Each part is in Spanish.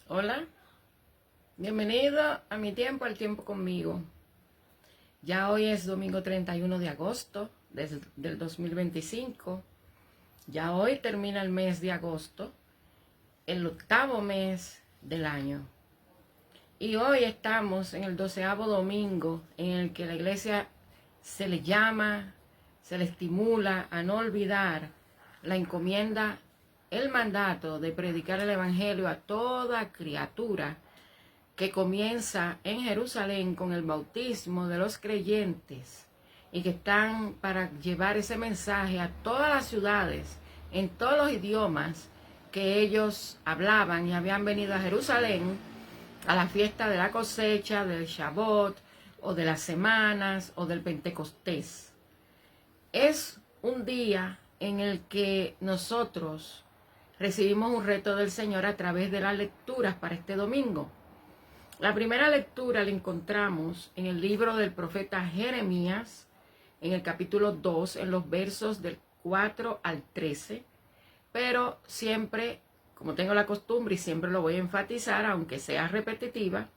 Hola, bienvenido a mi tiempo, al tiempo conmigo. Ya hoy es domingo 31 de agosto del 2025. Ya hoy termina el mes de agosto, el octavo mes del año. Y hoy estamos en el 12º domingo en el que la iglesia se le llama, se le estimula a no olvidar la encomienda, el mandato de predicar el evangelio a toda criatura, que comienza en Jerusalén con el bautismo de los creyentes y que están para llevar ese mensaje a todas las ciudades, en todos los idiomas que ellos hablaban y habían venido a Jerusalén a la fiesta de la cosecha, del Shabbat, o de las semanas, o del Pentecostés. Es un día en el que nosotros recibimos un reto del Señor a través de las lecturas para este domingo. La primera lectura la encontramos en el libro del profeta Jeremías, en el capítulo 2, en los versos del 4 al 13, pero siempre, como tengo la costumbre y siempre lo voy a enfatizar, aunque sea repetitiva,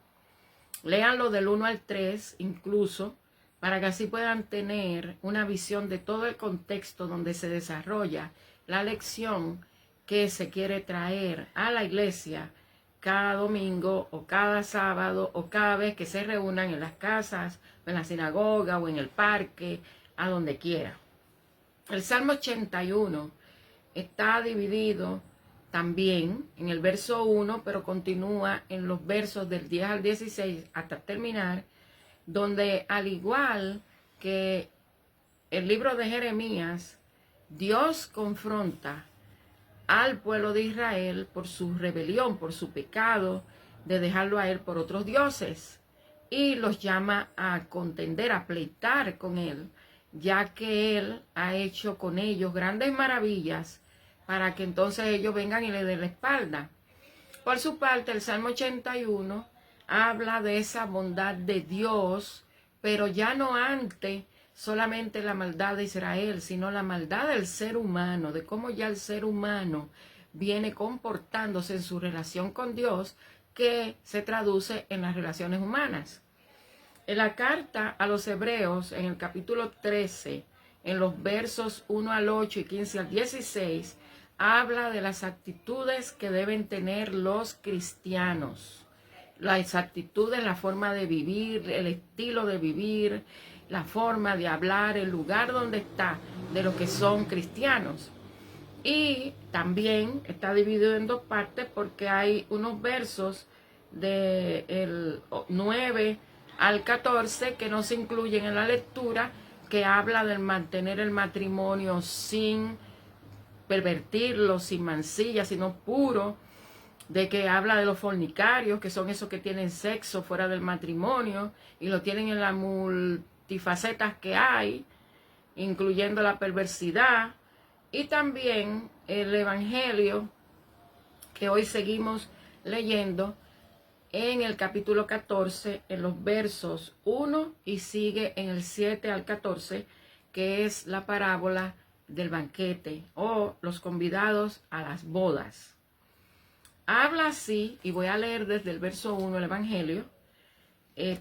léanlo del 1 al 3 incluso, para que así puedan tener una visión de todo el contexto donde se desarrolla la lección que se quiere traer a la iglesia cada domingo o cada sábado o cada vez que se reúnan en las casas, o en la sinagoga o en el parque, a donde quiera. El Salmo 81 está dividido también en el verso 1, pero continúa en los versos del 10 al 16 hasta terminar, donde al igual que el libro de Jeremías, Dios confronta al pueblo de Israel por su rebelión, por su pecado de dejarlo a él por otros dioses, y los llama a contender, a pleitar con él, ya que él ha hecho con ellos grandes maravillas para que entonces ellos vengan y le den la espalda. Por su parte, el Salmo 81 habla de esa bondad de Dios, pero ya no ante solamente la maldad de Israel, sino la maldad del ser humano, de cómo ya el ser humano viene comportándose en su relación con Dios, que se traduce en las relaciones humanas. En la carta a los Hebreos, en el capítulo 13, en los versos 1 al 8 y 15 al 16, habla de las actitudes que deben tener los cristianos. Las actitudes, la forma de vivir, el estilo de vivir, la forma de hablar, el lugar donde está, de los que son cristianos. Y también está dividido en dos partes porque hay unos versos del 9 al 14 que no se incluyen en la lectura, que habla del mantener el matrimonio sin pervertirlo, sin mancilla, sino puro, de que habla de los fornicarios, que son esos que tienen sexo fuera del matrimonio y lo tienen en las multifacetas que hay, incluyendo la perversidad, y también el evangelio que hoy seguimos leyendo en el capítulo 14, en los versos 1 y sigue en el 7 al 14, que es la parábola del banquete o los convidados a las bodas. Habla así, y voy a leer desde el verso 1 el evangelio,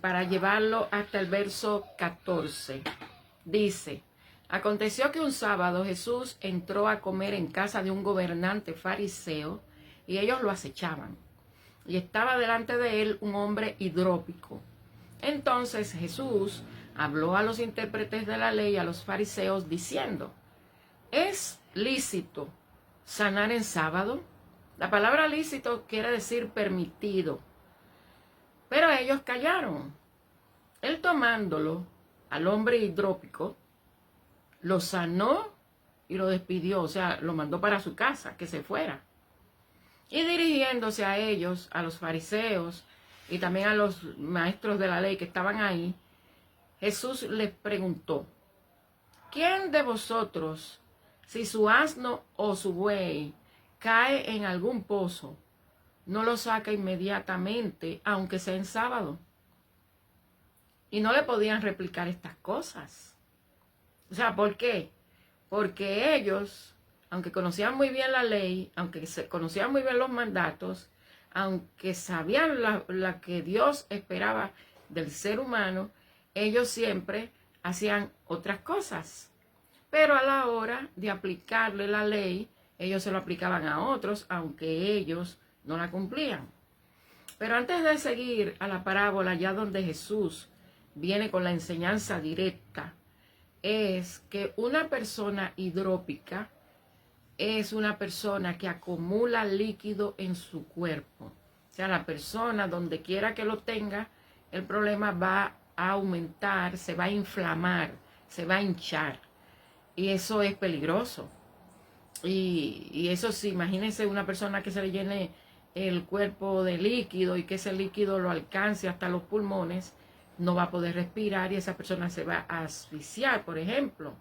para llevarlo hasta el verso 14. Dice: aconteció que un sábado Jesús entró a comer en casa de un gobernante fariseo, y ellos lo acechaban. Y estaba delante de él un hombre hidrópico. Entonces Jesús habló a los intérpretes de la ley, a los fariseos, diciendo: ¿es lícito sanar en sábado? La palabra lícito quiere decir permitido. Pero ellos callaron. Él, tomándolo al hombre hidrópico, lo sanó y lo despidió, o sea, lo mandó para su casa, que se fuera. Y dirigiéndose a ellos, a los fariseos y también a los maestros de la ley que estaban ahí, Jesús les preguntó: ¿quién de vosotros, si su asno o su buey cae en algún pozo, no lo saca inmediatamente, aunque sea en sábado? Y no le podían replicar estas cosas. O sea, ¿por qué? Porque ellos, aunque conocían muy bien la ley, aunque conocían muy bien los mandatos, aunque sabían la que Dios esperaba del ser humano, ellos siempre hacían otras cosas. Pero a la hora de aplicarle la ley, ellos se lo aplicaban a otros, aunque ellos no la cumplían. Pero antes de seguir a la parábola, ya donde Jesús viene con la enseñanza directa, es que una persona hidrópica es una persona que acumula líquido en su cuerpo. O sea, la persona, donde quiera que lo tenga, el problema va a aumentar, se va a inflamar, se va a hinchar. Y eso es peligroso. Y eso sí, imagínense una persona que se le llene el cuerpo de líquido y que ese líquido lo alcance hasta los pulmones, no va a poder respirar y esa persona se va a asfixiar, por ejemplo.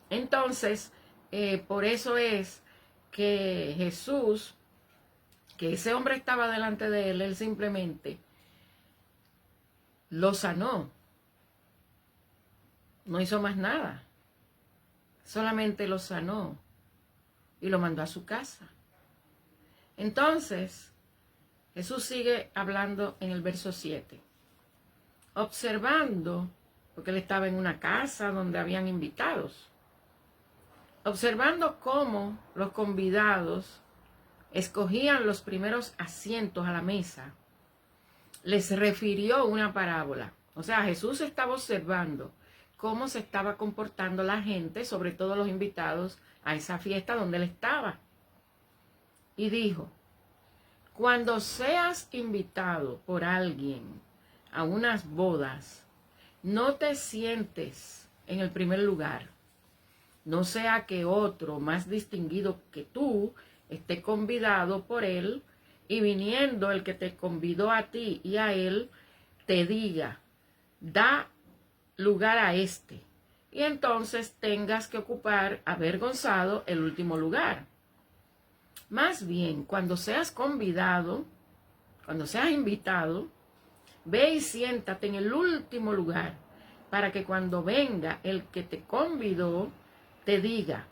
Entonces, por eso es que Jesús, que ese hombre estaba delante de él, él simplemente lo sanó. No hizo más nada. Solamente lo sanó y lo mandó a su casa. Entonces, Jesús sigue hablando en el verso 7. Observando, porque él estaba en una casa donde habían invitados, observando cómo los convidados escogían los primeros asientos a la mesa, les refirió una parábola. O sea, Jesús estaba observando cómo se estaba comportando la gente, sobre todo los invitados, a esa fiesta donde él estaba. Y dijo, cuando seas invitado por alguien a unas bodas, no te sientes en el primer lugar. No sea que otro más distinguido que tú esté convidado por él y viniendo el que te convidó a ti y a él, te diga, da lugar a este. Y entonces tengas que ocupar avergonzado el último lugar. Más bien, cuando seas convidado, cuando seas invitado, ve y siéntate en el último lugar, para que cuando venga el que te convidó, te diga,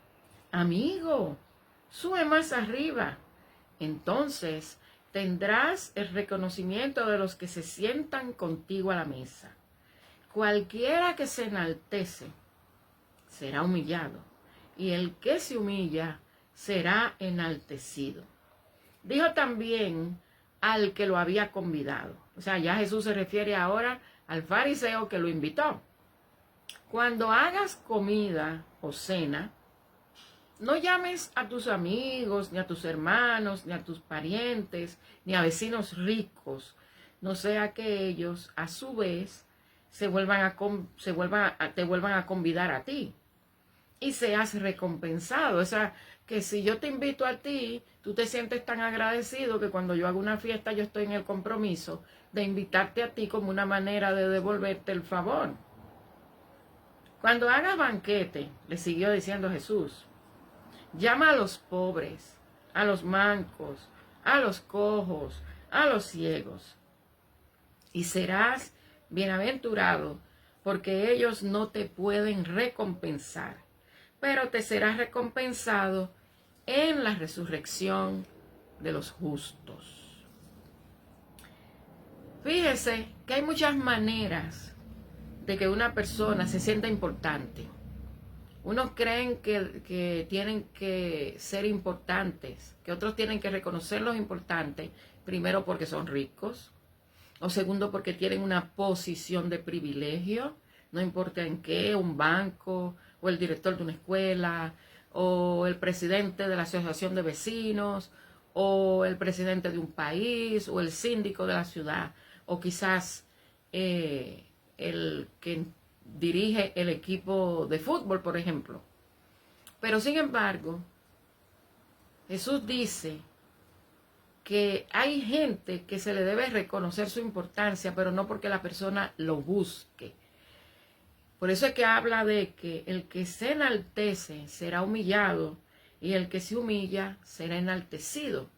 amigo, sube más arriba. Entonces tendrás el reconocimiento de los que se sientan contigo a la mesa. Cualquiera que se enaltece será humillado, y el que se humilla será enaltecido. Dijo también al que lo había convidado. O sea, ya Jesús se refiere ahora al fariseo que lo invitó. Cuando hagas comida o cena, no llames a tus amigos, ni a tus hermanos, ni a tus parientes, ni a vecinos ricos, no sea que ellos, a su vez, te vuelvan a convidar a ti y seas recompensado. O sea, que si yo te invito a ti, tú te sientes tan agradecido que cuando yo hago una fiesta, yo estoy en el compromiso de invitarte a ti como una manera de devolverte el favor. Cuando hagas banquete, le siguió diciendo Jesús, llama a los pobres, a los mancos, a los cojos, a los ciegos, y serás bienaventurado, porque ellos no te pueden recompensar, pero te serás recompensado en la resurrección de los justos. Fíjese que hay muchas maneras de que una persona se sienta importante. Unos creen que tienen que ser importantes, que otros tienen que reconocerlos importantes, primero porque son ricos, o segundo porque tienen una posición de privilegio, no importa en qué, un banco, o el director de una escuela, o el presidente de la asociación de vecinos, o el presidente de un país, o el síndico de la ciudad, o quizás el que dirige el equipo de fútbol, por ejemplo. Pero sin embargo, Jesús dice que hay gente que se le debe reconocer su importancia, pero no porque la persona lo busque. Por eso es que habla de que el que se enaltece será humillado y el que se humilla será enaltecido.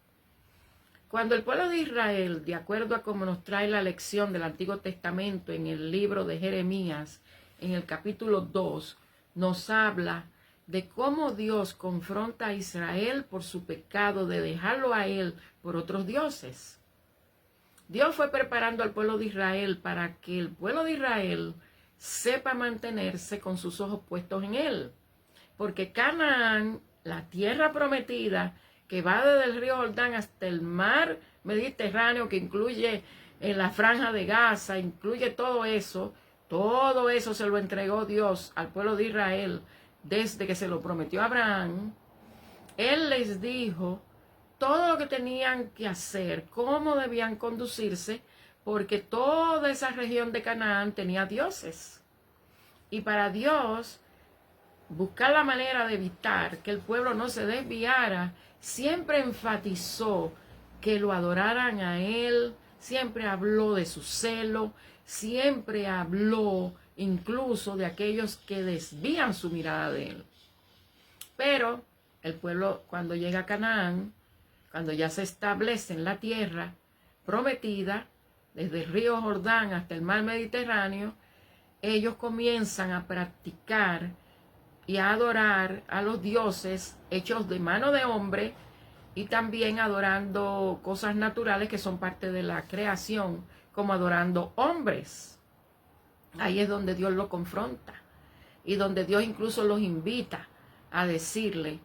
Cuando el pueblo de Israel, de acuerdo a como nos trae la lección del Antiguo Testamento en el libro de Jeremías, en el capítulo 2, nos habla de cómo Dios confronta a Israel por su pecado de dejarlo a él por otros dioses. Dios fue preparando al pueblo de Israel para que el pueblo de Israel sepa mantenerse con sus ojos puestos en él. Porque Canaán, la tierra prometida, que va desde el río Jordán hasta el mar Mediterráneo, que incluye en la franja de Gaza, incluye todo eso se lo entregó Dios al pueblo de Israel desde que se lo prometió a Abraham. Él les dijo todo lo que tenían que hacer, cómo debían conducirse, porque toda esa región de Canaán tenía dioses. Y para Dios, buscar la manera de evitar que el pueblo no se desviara, siempre enfatizó que lo adoraran a él, siempre habló de su celo, siempre habló incluso de aquellos que desvían su mirada de él. Pero el pueblo, cuando llega a Canaán, cuando ya se establece en la tierra prometida, desde el río Jordán hasta el mar Mediterráneo, ellos comienzan a practicar y a adorar a los dioses hechos de mano de hombre, y también adorando cosas naturales que son parte de la creación, como adorando hombres. Ahí es donde Dios lo confronta y donde Dios incluso los invita a decirle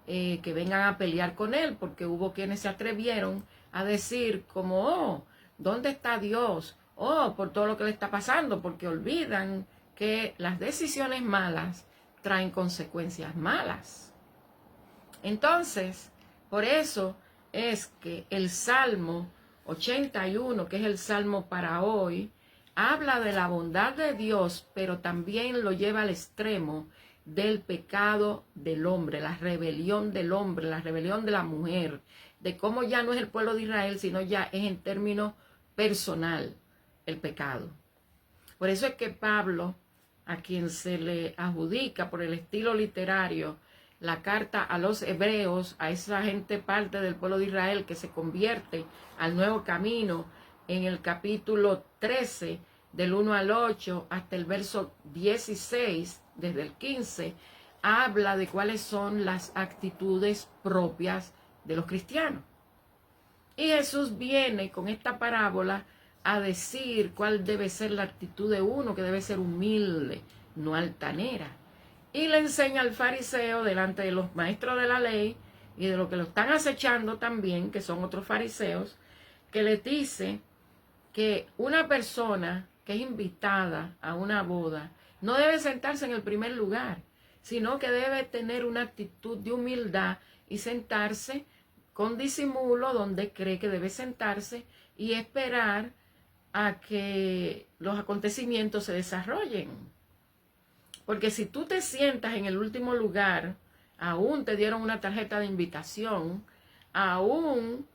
que vengan a pelear con él, porque hubo quienes se atrevieron a decir como, oh, ¿dónde está Dios? Oh, por todo lo que le está pasando, porque olvidan que las decisiones malas traen consecuencias malas. Entonces, por eso es que el Salmo 81, que es el Salmo para hoy, habla de la bondad de Dios, pero también lo lleva al extremo del pecado del hombre, la rebelión del hombre, la rebelión de la mujer, de cómo ya no es el pueblo de Israel, sino ya es en términos personal el pecado. Por eso es que Pablo, a quien se le adjudica por el estilo literario la carta a los hebreos, a esa gente parte del pueblo de Israel que se convierte al nuevo camino, en el capítulo 13, del 1 al 8, hasta el verso 16, desde el 15, habla de cuáles son las actitudes propias de los cristianos. Y Jesús viene con esta parábola a decir cuál debe ser la actitud de uno, que debe ser humilde, no altanera. Y le enseña al fariseo delante de los maestros de la ley y de los que lo están acechando también, que son otros fariseos, que les dice que una persona que es invitada a una boda no debe sentarse en el primer lugar, sino que debe tener una actitud de humildad y sentarse con disimulo donde cree que debe sentarse y esperar a que los acontecimientos se desarrollen. Porque si tú te sientas en el último lugar, aún te dieron una tarjeta de invitación, aún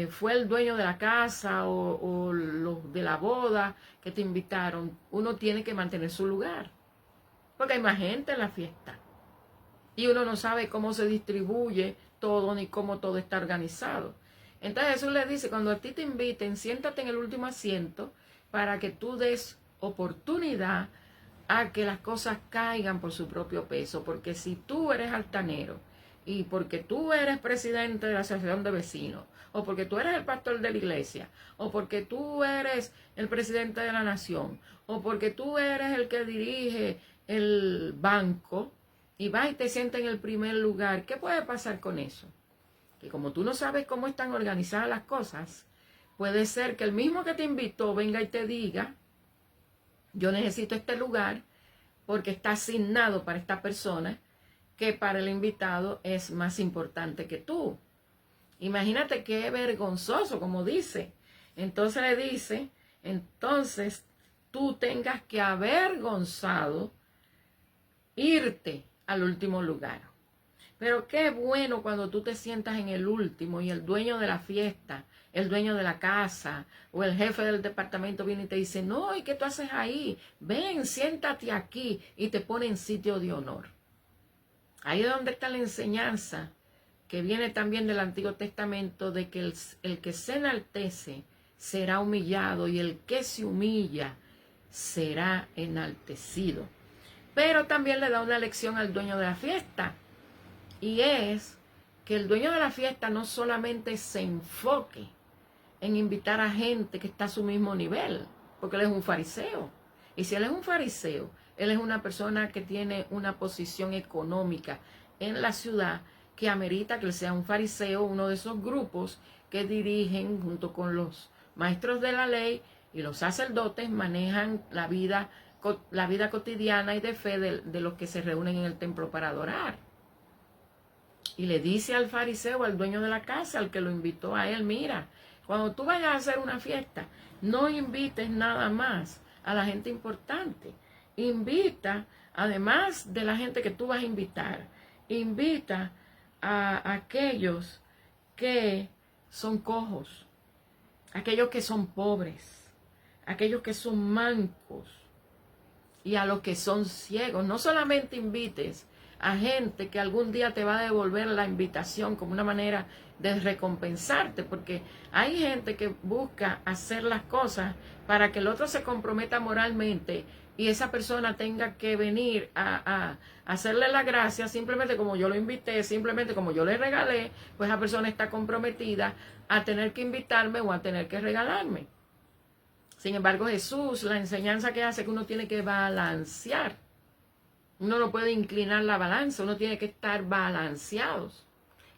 fue el dueño de la casa o los de la boda que te invitaron, uno tiene que mantener su lugar. Porque hay más gente en la fiesta. Y uno no sabe cómo se distribuye todo ni cómo todo está organizado. Entonces Jesús le dice, cuando a ti te inviten, siéntate en el último asiento para que tú des oportunidad a que las cosas caigan por su propio peso. Porque si tú eres altanero y porque tú eres presidente de la asociación de vecinos, o porque tú eres el pastor de la iglesia, o porque tú eres el presidente de la nación, o porque tú eres el que dirige el banco, y vas y te sientas en el primer lugar, ¿qué puede pasar con eso? Que como tú no sabes cómo están organizadas las cosas, puede ser que el mismo que te invitó venga y te diga, yo necesito este lugar porque está asignado para esta persona, que para el invitado es más importante que tú. Imagínate qué vergonzoso, como dice. Entonces le dice, entonces tú tengas que avergonzado irte al último lugar. Pero qué bueno cuando tú te sientas en el último y el dueño de la fiesta, el dueño de la casa o el jefe del departamento viene y te dice, no, ¿y qué tú haces ahí? Ven, siéntate aquí, y te pone en sitio de honor. Ahí es donde está la enseñanza que viene también del Antiguo Testamento, de que el que se enaltece será humillado y el que se humilla será enaltecido. Pero también le da una lección al dueño de la fiesta. Y es que el dueño de la fiesta no solamente se enfoque en invitar a gente que está a su mismo nivel, porque él es un fariseo. Y si él es un fariseo, él es una persona que tiene una posición económica en la ciudad que amerita que él sea un fariseo, uno de esos grupos que dirigen junto con los maestros de la ley y los sacerdotes, manejan la vida cotidiana y de fe de los que se reúnen en el templo para adorar. Y le dice al fariseo, al dueño de la casa, al que lo invitó a él, mira, cuando tú vayas a hacer una fiesta, no invites nada más a la gente importante. Invita, además de la gente que tú vas a invitar, invita a aquellos que son cojos, aquellos que son pobres, aquellos que son mancos y a los que son ciegos. No solamente invites a gente que algún día te va a devolver la invitación como una manera de recompensarte, porque hay gente que busca hacer las cosas para que el otro se comprometa moralmente y esa persona tenga que venir a hacerle la gracia simplemente como yo lo invité, simplemente como yo le regalé, pues esa persona está comprometida a tener que invitarme o a tener que regalarme. Sin embargo, Jesús, la enseñanza que hace es que uno tiene que balancear. Uno no puede inclinar la balanza, uno tiene que estar balanceados.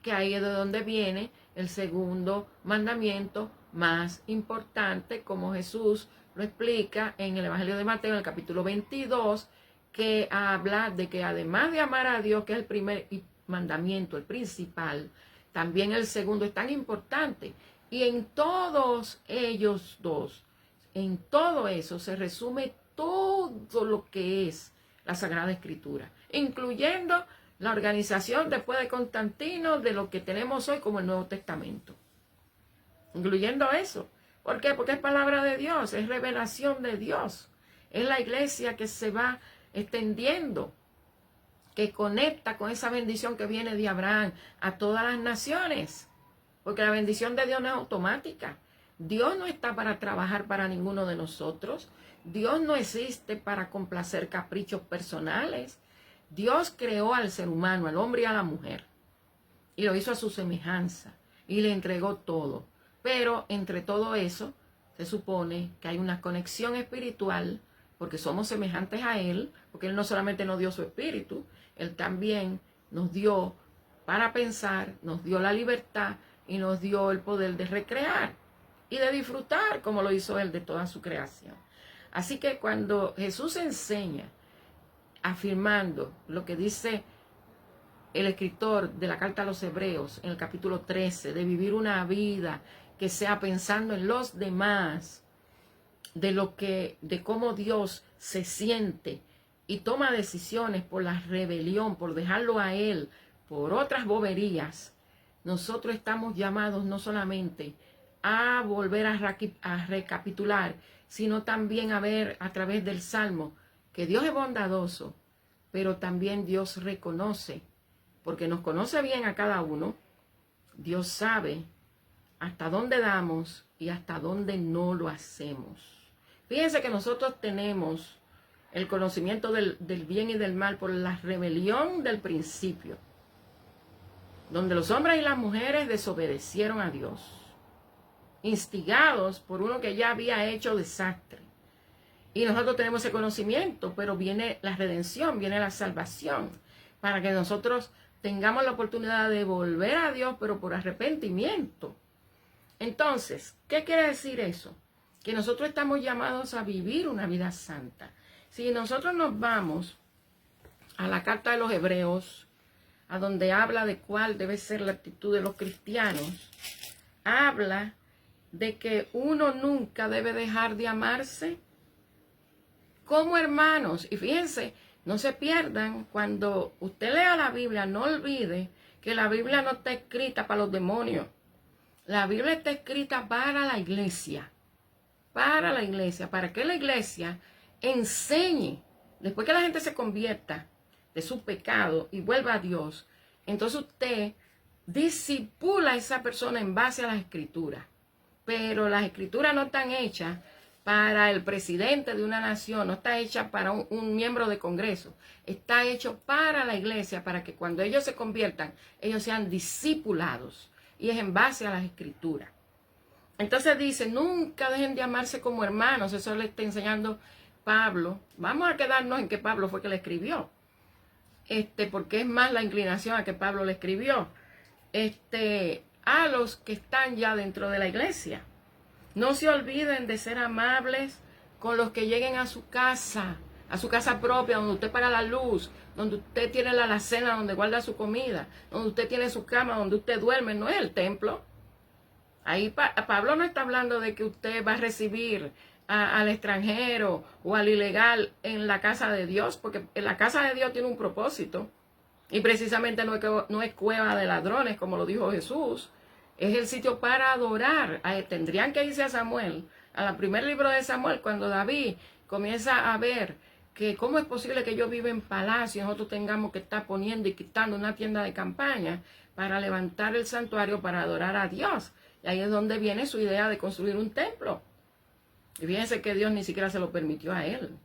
Que ahí es de donde viene el segundo mandamiento más importante, como Jesús lo explica en el Evangelio de Mateo, en el capítulo 22, que habla de que además de amar a Dios, que es el primer mandamiento, el principal, también el segundo es tan importante. Y en todos ellos dos, en todo eso se resume todo lo que es la Sagrada Escritura, incluyendo la organización después de Constantino de lo que tenemos hoy como el Nuevo Testamento. Incluyendo eso. ¿Por qué? Porque es palabra de Dios, es revelación de Dios. Es la iglesia que se va extendiendo, que conecta con esa bendición que viene de Abraham a todas las naciones. Porque la bendición de Dios no es automática. Dios no está para trabajar para ninguno de nosotros. Dios no existe para complacer caprichos personales. Dios creó al ser humano, al hombre y a la mujer, y lo hizo a su semejanza, y le entregó todo. Pero entre todo eso, se supone que hay una conexión espiritual, porque somos semejantes a Él, porque Él no solamente nos dio su espíritu, Él también nos dio para pensar, nos dio la libertad, y nos dio el poder de recrear, y de disfrutar, como lo hizo Él de toda su creación. Así que cuando Jesús enseña, afirmando lo que dice el escritor de la carta a los Hebreos en el capítulo 13, de vivir una vida que sea pensando en los demás, de cómo Dios se siente y toma decisiones por la rebelión, por dejarlo a Él, por otras boberías. Nosotros estamos llamados no solamente a volver a recapitular, sino también a ver a través del Salmo que Dios es bondadoso, pero también Dios reconoce, porque nos conoce bien a cada uno. Dios sabe hasta dónde damos y hasta dónde no lo hacemos. Fíjense que nosotros tenemos el conocimiento del bien y del mal por la rebelión del principio, donde los hombres y las mujeres desobedecieron a Dios, instigados por uno que ya había hecho desastre. Y nosotros tenemos ese conocimiento, pero viene la redención, viene la salvación, para que nosotros tengamos la oportunidad de volver a Dios, pero por arrepentimiento. Entonces, ¿qué quiere decir eso? Que nosotros estamos llamados a vivir una vida santa. Si nosotros nos vamos a la carta de los Hebreos, a donde habla de cuál debe ser la actitud de los cristianos, habla de que uno nunca debe dejar de amarse como hermanos. Y fíjense, no se pierdan, cuando usted lea la Biblia, no olvide que la Biblia no está escrita para los demonios. La Biblia está escrita para la iglesia. Para la iglesia, para que la iglesia enseñe, después que la gente se convierta de su pecado y vuelva a Dios, entonces usted disipula a esa persona en base a las escrituras. Pero las escrituras no están hechas para el presidente de una nación, no está hecha para un miembro de Congreso, está hecho para la iglesia, para que cuando ellos se conviertan, ellos sean discipulados, y es en base a las Escrituras. Entonces dice, nunca dejen de amarse como hermanos, eso le está enseñando Pablo. Vamos a quedarnos en que Pablo fue que le escribió, porque es más la inclinación a que Pablo le escribió, a los que están ya dentro de la iglesia. No se olviden de ser amables con los que lleguen a su casa propia, donde usted paga la luz, donde usted tiene la alacena, donde guarda su comida, donde usted tiene su cama, donde usted duerme. No es el templo. Ahí Pablo no está hablando de que usted va a recibir al extranjero o al ilegal en la casa de Dios, porque en la casa de Dios tiene un propósito. Y precisamente no es cueva de ladrones, como lo dijo Jesús. Es el sitio para adorar. Tendrían que irse a Samuel, al primer libro de Samuel, cuando David comienza a ver que cómo es posible que yo viva en palacio y nosotros tengamos que estar poniendo y quitando una tienda de campaña para levantar el santuario para adorar a Dios. Y ahí es donde viene su idea de construir un templo. Y fíjense que Dios ni siquiera se lo permitió a él.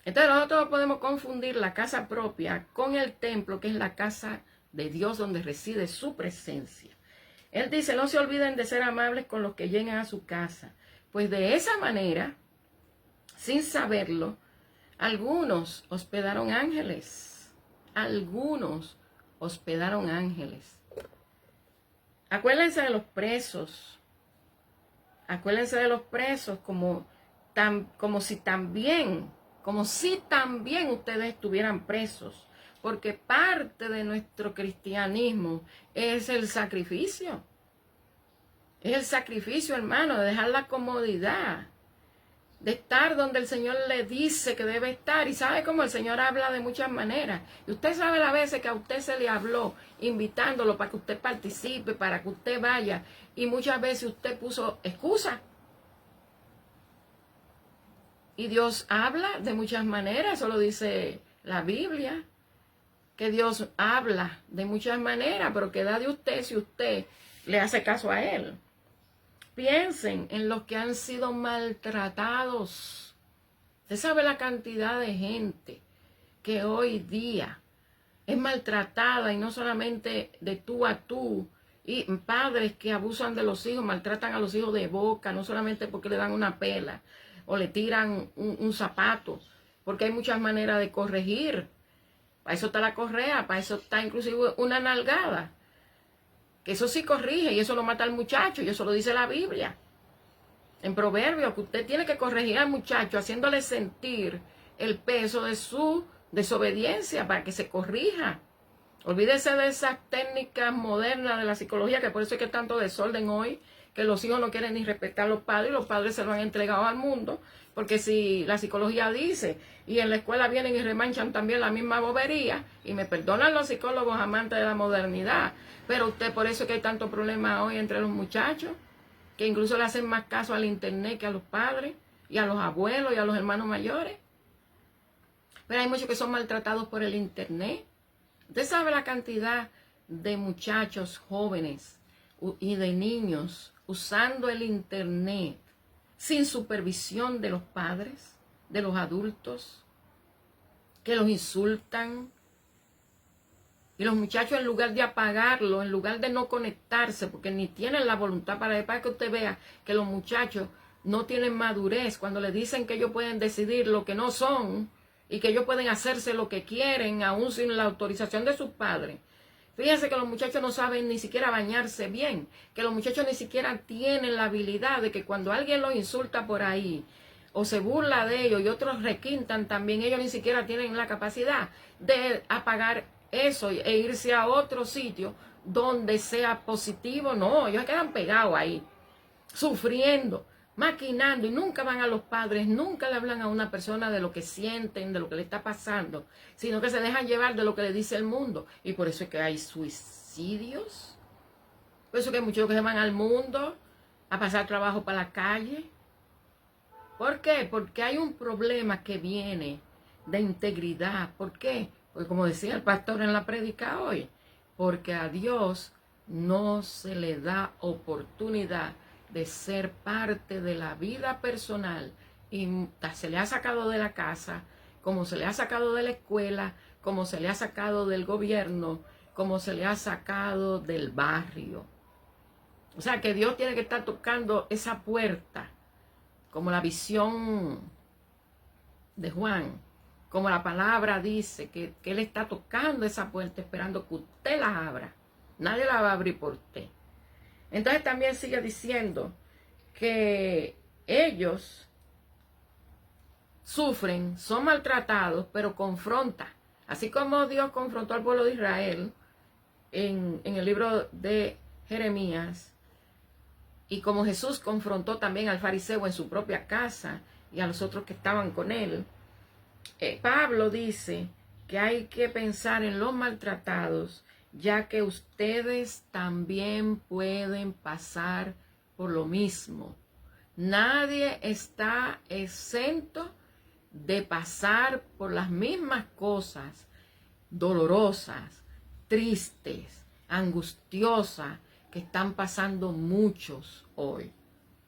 Entonces nosotros podemos confundir la casa propia con el templo, que es la casa de Dios donde reside su presencia. Él dice, no se olviden de ser amables con los que lleguen a su casa. Pues de esa manera, sin saberlo, algunos hospedaron ángeles. Algunos hospedaron ángeles. Acuérdense de los presos. Acuérdense de los presos como si también ustedes estuvieran presos. Porque parte de nuestro cristianismo es el sacrificio. Es el sacrificio, hermano, de dejar la comodidad, de estar donde el Señor le dice que debe estar. Y sabe cómo el Señor habla de muchas maneras. Y usted sabe las veces que a usted se le habló, invitándolo para que usted participe, para que usted vaya. Y muchas veces usted puso excusa. Y Dios habla de muchas maneras, eso lo dice la Biblia. Que Dios habla de muchas maneras, pero queda de usted si usted le hace caso a Él. Piensen en los que han sido maltratados. Usted sabe la cantidad de gente que hoy día es maltratada, y no solamente de tú a tú, y padres que abusan de los hijos, maltratan a los hijos de boca, no solamente porque le dan una pela o le tiran un zapato, porque hay muchas maneras de corregir. Para eso está la correa, para eso está inclusive una nalgada. Que eso sí corrige y eso lo mata al muchacho, y eso lo dice la Biblia. En Proverbios, que usted tiene que corregir al muchacho haciéndole sentir el peso de su desobediencia para que se corrija. Olvídese de esas técnicas modernas de la psicología, que por eso es que hay tanto desorden hoy, que los hijos no quieren ni respetar a los padres, y los padres se lo han entregado al mundo. Porque si la psicología dice, y en la escuela vienen y remanchan también la misma bobería, y me perdonan los psicólogos amantes de la modernidad, pero por eso es que hay tanto problema hoy entre los muchachos, que incluso le hacen más caso al internet que a los padres, y a los abuelos, y a los hermanos mayores. Pero hay muchos que son maltratados por el internet. Usted sabe la cantidad de muchachos jóvenes y de niños usando el internet sin supervisión de los padres, de los adultos, que los insultan. Y los muchachos, en lugar de apagarlo, en lugar de no conectarse, porque ni tienen la voluntad para que usted vea que los muchachos no tienen madurez, cuando le dicen que ellos pueden decidir lo que no son y que ellos pueden hacerse lo que quieren, aún sin la autorización de sus padres. Fíjense que los muchachos no saben ni siquiera bañarse bien, que los muchachos ni siquiera tienen la habilidad de que cuando alguien los insulta por ahí o se burla de ellos y otros requintan también, ellos ni siquiera tienen la capacidad de apagar eso e irse a otro sitio donde sea positivo. No, ellos quedan pegados ahí, sufriendo, maquinando, y nunca van a los padres, nunca le hablan a una persona de lo que sienten, de lo que le está pasando, sino que se dejan llevar de lo que le dice el mundo. Y por eso es que hay suicidios, por eso es que hay muchos que se van al mundo a pasar trabajo para la calle. ¿Por qué? Porque hay un problema que viene de integridad. ¿Por qué? Porque como decía el pastor en la prédica hoy, porque a Dios no se le da oportunidad de ser parte de la vida personal y se le ha sacado de la casa, como se le ha sacado de la escuela, como se le ha sacado del gobierno, como se le ha sacado del barrio. O sea que Dios tiene que estar tocando esa puerta, como la visión de Juan, como la palabra dice, que Él está tocando esa puerta esperando que usted la abra. Nadie la va a abrir por usted. Entonces también sigue diciendo que ellos sufren, son maltratados, pero confronta. Así como Dios confrontó al pueblo de Israel en el libro de Jeremías, y como Jesús confrontó también al fariseo en su propia casa y a los otros que estaban con él, Pablo dice que hay que pensar en los maltratados, ya que ustedes también pueden pasar por lo mismo. Nadie está exento de pasar por las mismas cosas dolorosas, tristes, angustiosas que están pasando muchos hoy.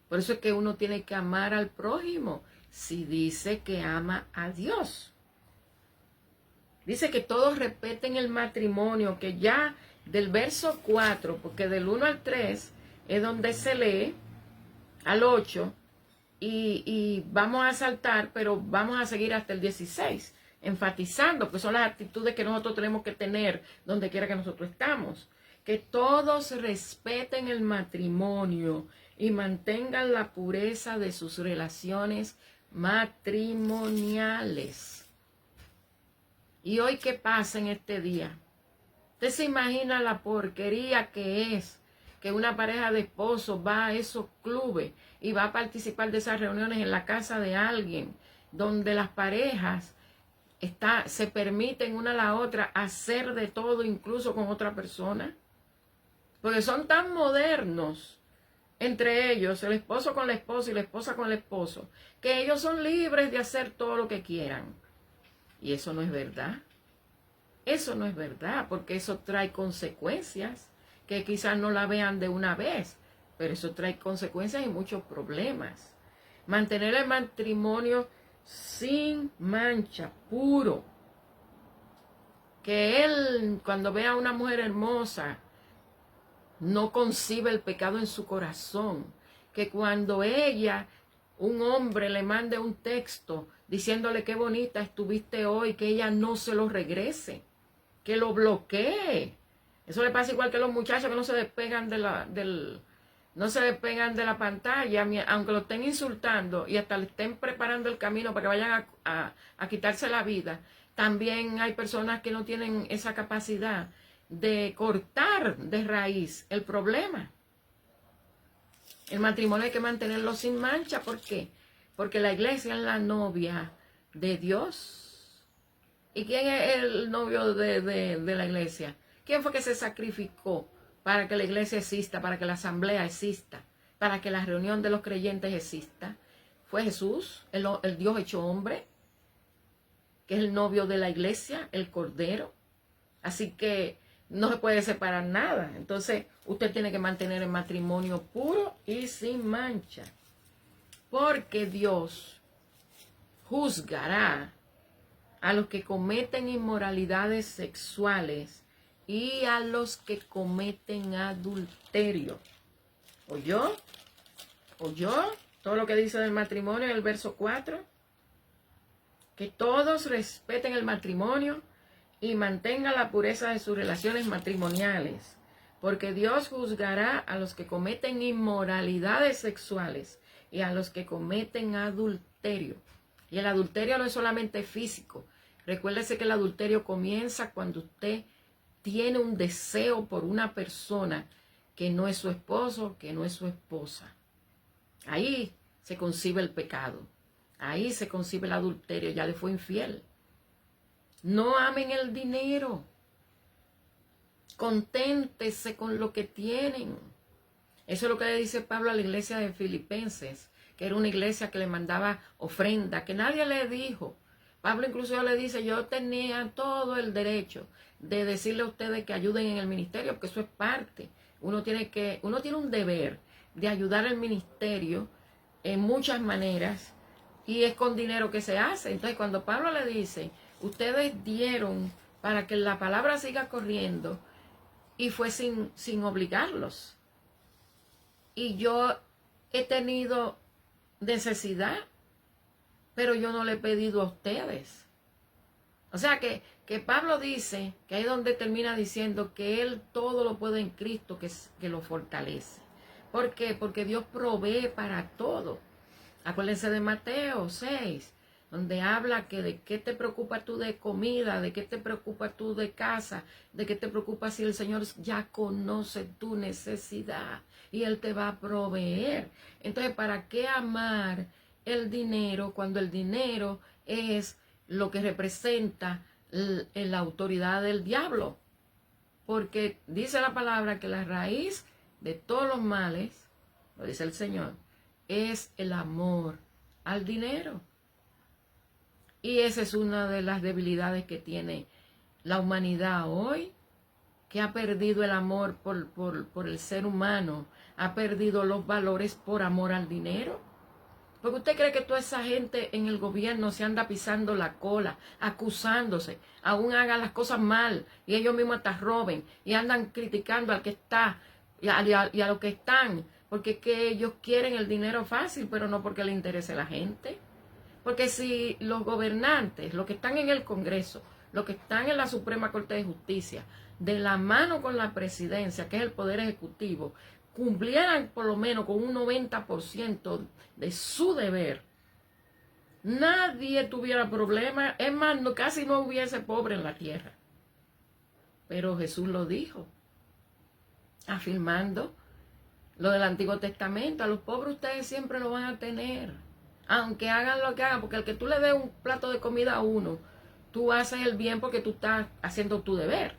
Por eso es que uno tiene que amar al prójimo si dice que ama a Dios. Dice que todos respeten el matrimonio, que ya del verso 4, porque del 1 al 3 es donde se lee, al 8, y vamos a saltar, pero vamos a seguir hasta el 16, enfatizando que son las actitudes que nosotros tenemos que tener donde quiera que nosotros estamos. Que todos respeten el matrimonio y mantengan la pureza de sus relaciones matrimoniales. ¿Y hoy qué pasa en este día? ¿Usted se imagina la porquería que es que una pareja de esposos va a esos clubes y va a participar de esas reuniones en la casa de alguien, donde las parejas se permiten una a la otra hacer de todo, incluso con otra persona? Porque son tan modernos entre ellos, el esposo con la esposa y la esposa con el esposo, que ellos son libres de hacer todo lo que quieran. Y eso no es verdad. Eso no es verdad, porque eso trae consecuencias que quizás no la vean de una vez, pero eso trae consecuencias y muchos problemas. Mantener el matrimonio sin mancha, puro. Que él, cuando vea a una mujer hermosa, no concibe el pecado en su corazón. Que cuando un hombre le mande un texto diciéndole qué bonita estuviste hoy, que ella no se lo regrese, que lo bloquee. Eso le pasa igual que a los muchachos que no se despegan de la pantalla, aunque lo estén insultando y hasta le estén preparando el camino para que vayan a quitarse la vida. También hay personas que no tienen esa capacidad de cortar de raíz el problema. El matrimonio hay que mantenerlo sin mancha. ¿Por qué? Porque la iglesia es la novia de Dios. ¿Y quién es el novio de la iglesia? ¿Quién fue que se sacrificó para que la iglesia exista, para que la asamblea exista, para que la reunión de los creyentes exista? Fue Jesús, el Dios hecho hombre, que es el novio de la iglesia, el Cordero. Así que no se puede separar nada. Entonces, usted tiene que mantener el matrimonio puro y sin mancha. Porque Dios juzgará a los que cometen inmoralidades sexuales y a los que cometen adulterio. ¿Oyó? ¿Oyó? Todo lo que dice del matrimonio en el verso 4. Que todos respeten el matrimonio y mantengan la pureza de sus relaciones matrimoniales, porque Dios juzgará a los que cometen inmoralidades sexuales y a los que cometen adulterio. Y el adulterio no es solamente físico. Recuérdese que el adulterio comienza cuando usted tiene un deseo por una persona que no es su esposo, que no es su esposa. Ahí se concibe el pecado. Ahí se concibe el adulterio, ya le fue infiel. No amen el dinero. Conténtese con lo que tienen. Eso es lo que le dice Pablo a la iglesia de Filipenses, que era una iglesia que le mandaba ofrenda, que nadie le dijo. Pablo incluso le dice, yo tenía todo el derecho de decirle a ustedes que ayuden en el ministerio, porque eso es parte. Uno tiene un deber de ayudar al ministerio en muchas maneras, y es con dinero que se hace. Entonces, cuando Pablo le dice, ustedes dieron para que la palabra siga corriendo, y fue sin obligarlos. Y yo he tenido necesidad, pero yo no le he pedido a ustedes. O sea que Pablo dice, que ahí es donde termina diciendo que él todo lo puede en Cristo que lo fortalece. ¿Por qué? Porque Dios provee para todo. Acuérdense de Mateo 6, donde habla que de qué te preocupa tú de comida, de qué te preocupa tú de casa, de qué te preocupa si el Señor ya conoce tu necesidad y Él te va a proveer. Entonces, ¿para qué amar el dinero cuando el dinero es lo que representa la autoridad del diablo? Porque dice la palabra que la raíz de todos los males, lo dice el Señor, es el amor al dinero. Y esa es una de las debilidades que tiene la humanidad hoy, que ha perdido el amor por el ser humano, ha perdido los valores por amor al dinero. Porque usted cree que toda esa gente en el gobierno se anda pisando la cola, acusándose, aún hagan las cosas mal, y ellos mismos hasta roben, y andan criticando al que está, y a los que están, porque es que ellos quieren el dinero fácil, pero no porque le interese a la gente. Porque si los gobernantes, los que están en el Congreso, los que están en la Suprema Corte de Justicia, de la mano con la presidencia, que es el Poder Ejecutivo, cumplieran por lo menos con un 90% de su deber, nadie tuviera problema. Es más, casi no hubiese pobre en la tierra. Pero Jesús lo dijo, afirmando lo del Antiguo Testamento. A los pobres ustedes siempre lo van a tener, aunque hagan lo que hagan, porque el que tú le des un plato de comida a uno, tú haces el bien porque tú estás haciendo tu deber.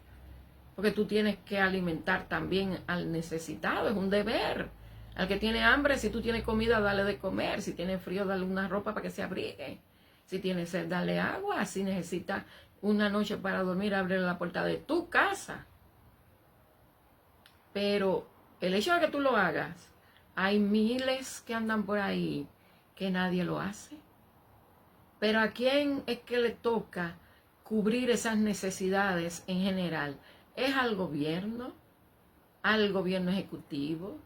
Porque tú tienes que alimentar también al necesitado, es un deber. Al que tiene hambre, si tú tienes comida, dale de comer. Si tiene frío, dale una ropa para que se abrigue. Si tiene sed, dale agua. Si necesita una noche para dormir, abre la puerta de tu casa. Pero el hecho de que tú lo hagas, hay miles que andan por ahí que nadie lo hace. Pero ¿a quién es que le toca cubrir esas necesidades en general? Es al gobierno ejecutivo,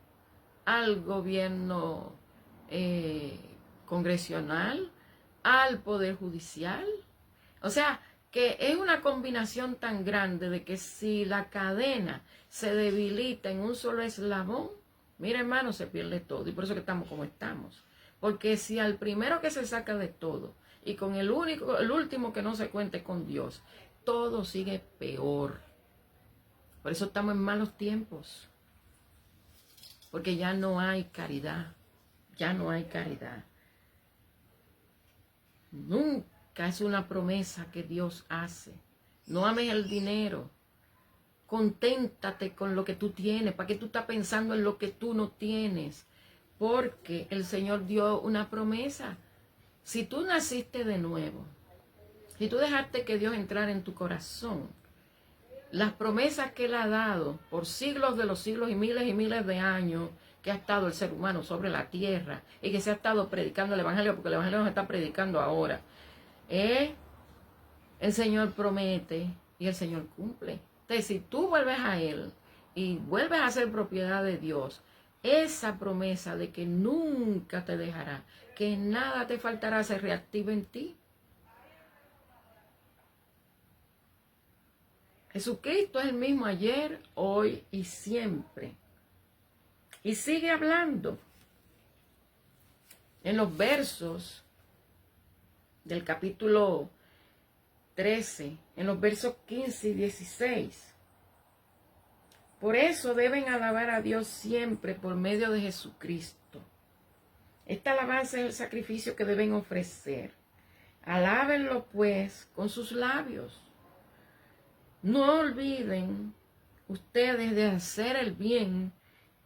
al gobierno congresional, al poder judicial. O sea, que es una combinación tan grande de que si la cadena se debilita en un solo eslabón, mira hermano, se pierde todo. Y por eso que estamos como estamos. Porque si al primero que se saca de todo y con el último que no se cuente con Dios, todo sigue peor. Por eso estamos en malos tiempos. Porque ya no hay caridad. Ya no hay caridad. Nunca es una promesa que Dios hace. No ames el dinero. Conténtate con lo que tú tienes. ¿Para qué tú estás pensando en lo que tú no tienes? Porque el Señor dio una promesa. Si tú naciste de nuevo, si tú dejaste que Dios entrara en tu corazón, las promesas que Él ha dado por siglos de los siglos y miles de años que ha estado el ser humano sobre la tierra y que se ha estado predicando el Evangelio, porque el Evangelio nos está predicando ahora, el Señor promete y el Señor cumple. Entonces, si tú vuelves a Él y vuelves a ser propiedad de Dios, esa promesa de que nunca te dejará, que nada te faltará, se reactiva en ti. Jesucristo es el mismo ayer, hoy y siempre. Y sigue hablando en los versos del capítulo 13, en los versos 15 y 16. Por eso deben alabar a Dios siempre por medio de Jesucristo. Esta alabanza es el sacrificio que deben ofrecer. Alábenlo pues con sus labios. No olviden ustedes de hacer el bien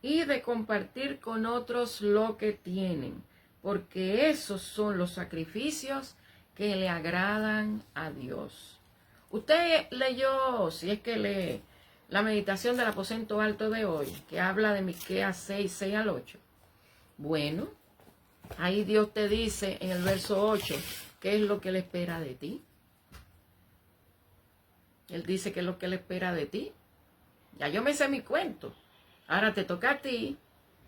y de compartir con otros lo que tienen, porque esos son los sacrificios que le agradan a Dios. Usted leyó, si es que lee, la meditación del aposento alto de hoy, que habla de Miqueas 6, 6 al 8. Bueno, ahí Dios te dice en el verso 8, ¿qué es lo que Él espera de ti? Él dice que es lo que Él espera de ti. Ya yo me sé mi cuento. Ahora te toca a ti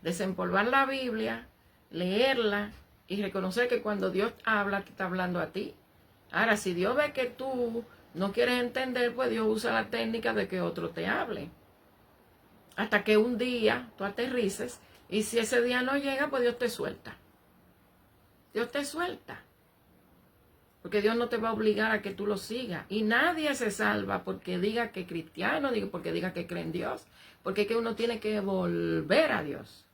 desempolvar la Biblia, leerla y reconocer que cuando Dios habla, te está hablando a ti. Ahora, si Dios ve que tú no quieres entender, pues Dios usa la técnica de que otro te hable. Hasta que un día tú aterrices y si ese día no llega, pues Dios te suelta. Dios te suelta. Porque Dios no te va a obligar a que tú lo sigas. Y nadie se salva porque diga que es cristiano, porque diga que cree en Dios. Porque es que uno tiene que volver a Dios.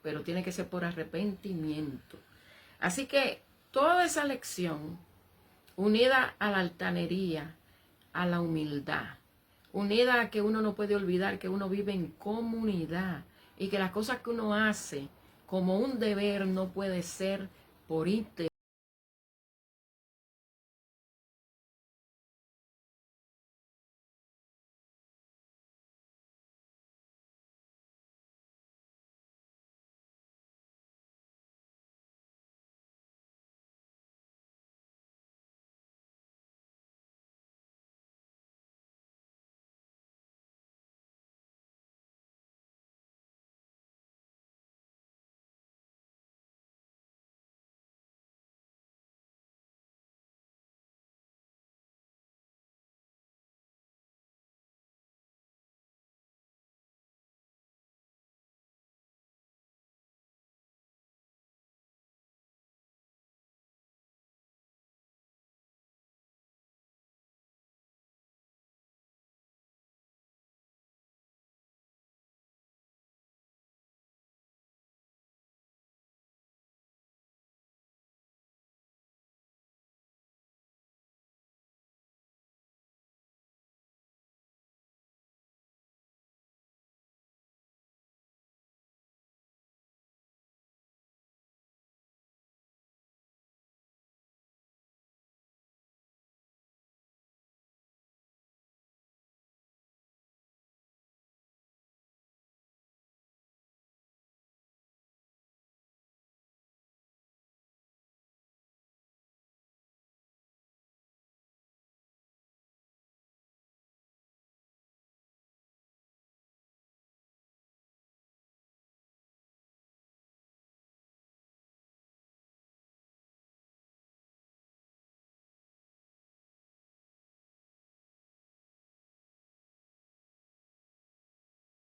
Pero tiene que ser por arrepentimiento. Así que toda esa lección, unida a la altanería, a la humildad, unida a que uno no puede olvidar que uno vive en comunidad y que las cosas que uno hace como un deber no puede ser por interés.